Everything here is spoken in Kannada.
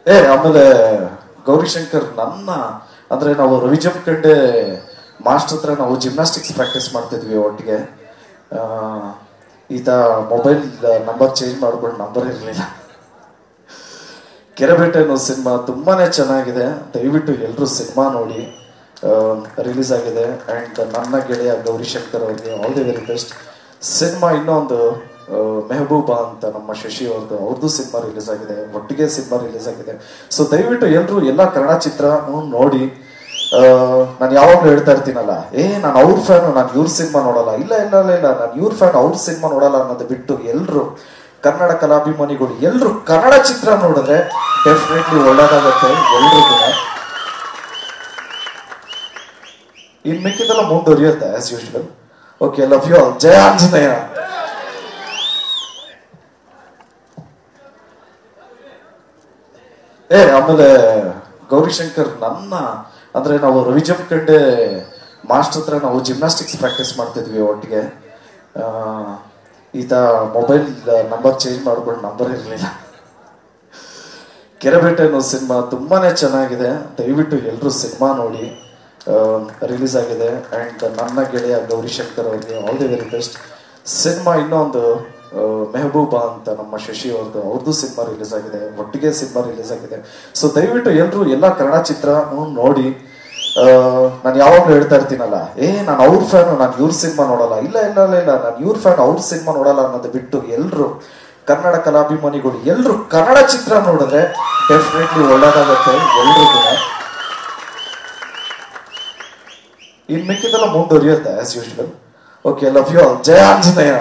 ಆಮೇಲೆ ಗೌರಿಶಂಕರ್ ನನ್ನ ಅಂದ್ರೆ ನಾವು ರವಿಜಂಕಂಡೆ ಮಾಸ್ಟರ್ ಹತ್ರ ನಾವು ಜಿಮ್ನಾಸ್ಟಿಕ್ಸ್ ಪ್ರಾಕ್ಟೀಸ್ ಮಾಡ್ತಿದ್ವಿ ಒಟ್ಟಿಗೆ. ಈತ ಮೊಬೈಲ್ ನಂಬರ್ ಚೇಂಜ್ ಮಾಡ್ಕೊಂಡು ನಂಬರ್ ಇರಲಿಲ್ಲ. ಕೆರೆಬೇಟೆ ಅನ್ನೋ ಸಿನಿಮಾ ತುಂಬಾನೇ ಚೆನ್ನಾಗಿದೆ, ದಯವಿಟ್ಟು ಎಲ್ಲರೂ ಸಿನಿಮಾ ನೋಡಿ. ರಿಲೀಸ್ ಆಗಿದೆ ಅಂಡ್ ನನ್ನ ಗೆಳೆಯ ಗೌರಿಶಂಕರ್ ಅವರಿಗೆ all the very best. Cinema ಇನ್ನೊಂದು ಮೆಹಬೂಬಾ ಅಂತ ನಮ್ಮ ಶಶಿ ಅವ್ರದ್ದು ಸಿನಿಮಾ ರಿಲೀಸ್ ಆಗಿದೆ, ಒಟ್ಟಿಗೆ ಸಿನಿಮಾ ರಿಲೀಸ್ ಆಗಿದೆ. ಸೊ ದಯವಿಟ್ಟು ಎಲ್ಲರೂ ಎಲ್ಲ ಕನ್ನಡ ಚಿತ್ರ ನೋಡಿ. ನಾನು ಯಾವಾಗಲೂ ಹೇಳ್ತಾ ಇರ್ತೀನಲ್ಲ, ನಾನು ಅವ್ರ ಫ್ಯಾನು, ನಾನು ಇವ್ರ ಸಿನಿಮಾ ನೋಡಲ್ಲ, ಇಲ್ಲ ಇಲ್ಲ ಇಲ್ಲ ಇಲ್ಲ ನಾನು ಇವ್ರ ಫ್ಯಾನ್ ಅವ್ರ ಸಿನಿಮಾ ನೋಡಲ್ಲ ಅನ್ನೋದು ಬಿಟ್ಟು ಎಲ್ಲರೂ ಕನ್ನಡ ಕಲಾಭಿಮಾನಿಗಳು ಎಲ್ಲರೂ ಕನ್ನಡ ಚಿತ್ರ ನೋಡಿದ್ರೆ ಡೆಫಿನೆಟ್ಲಿ ಒಳ್ಳೇದಾಗತ್ತೆ ಎಲ್ರಿಗೂ. ಇನ್ ಮಿಕ್ಕಿದೆಲ್ಲ ಮುಂದುವರಿಯುತ್ತೆ as usual. Okay, love you all. ಜಯ ಆಂಜನೇಯ. ಆಮೇಲೆ ಗೌರಿಶಂಕರ್ ನನ್ನ ಅಂದ್ರೆ ನಾವು ರವಿಜಂಕಂಡೆ ಮಾಸ್ಟರ್ ಹತ್ರ ನಾವು ಜಿಮ್ನಾಸ್ಟಿಕ್ಸ್ ಪ್ರಾಕ್ಟೀಸ್ ಮಾಡ್ತಿದ್ವಿ ಒಟ್ಟಿಗೆ. ಈತ ಮೊಬೈಲ್ ನಂಬರ್ ಚೇಂಜ್ ಮಾಡ್ಕೊಂಡು ನಂಬರ್ ಇರಲಿಲ್ಲ. ಕೆರೆಬೇಟೆ ಅನ್ನೋ ಸಿನಿಮಾ ತುಂಬಾನೇ ಚೆನ್ನಾಗಿದೆ, ದಯವಿಟ್ಟು ಎಲ್ಲರೂ ಸಿನಿಮಾ ನೋಡಿ. ರಿಲೀಸ್ ಆಗಿದೆ ಅಂಡ್ ನನ್ನ ಗೆಳೆಯ ಗೌರಿಶಂಕರ್ ಅವರಿಗೆ all the very best. Cinema ಇನ್ನೊಂದು ಮೆಹಬೂಬಾ ಅಂತ ನಮ್ಮ ಶಶಿ ಅವ್ರದ್ದು ಸಿನಿಮಾ ರಿಲೀಸ್ ಆಗಿದೆ, ಒಟ್ಟಿಗೆ ಸಿನಿಮಾ ರಿಲೀಸ್ ಆಗಿದೆ. ಸೊ ದಯವಿಟ್ಟು ಎಲ್ಲರೂ ಎಲ್ಲ ಕನ್ನಡ ಚಿತ್ರ ನೋಡಿ. ನಾನು ಯಾವಾಗಲೂ ಹೇಳ್ತಾ ಇರ್ತೀನಲ್ಲ, ನಾನು ಅವ್ರ ಫ್ಯಾನು, ನಾನು ಇವ್ರ ಸಿನಿಮಾ ನೋಡಲ್ಲ, ಇಲ್ಲ ಇಲ್ಲ ಇಲ್ಲ ಇಲ್ಲ ನಾನು ಇವ್ರ ಫ್ಯಾನ್ ಅವ್ರ ಸಿನಿಮಾ ನೋಡಲ್ಲ ಅನ್ನೋದು ಬಿಟ್ಟು ಎಲ್ಲರೂ ಕನ್ನಡ ಕಲಾಭಿಮಾನಿಗಳು ಎಲ್ಲರೂ ಕನ್ನಡ ಚಿತ್ರ ನೋಡಿದ್ರೆ ಡೆಫಿನೆಟ್ಲಿ ಒಳ್ಳೇದಾಗತ್ತೆ ಎಲ್ರಿಗೂ. ಇನ್ ಮಿಕ್ಕಿದೆಲ್ಲ ಮುಂದುವರಿಯುತ್ತೆ as usual. Okay, love you all. ಜಯ ಆಂಜನೇಯ.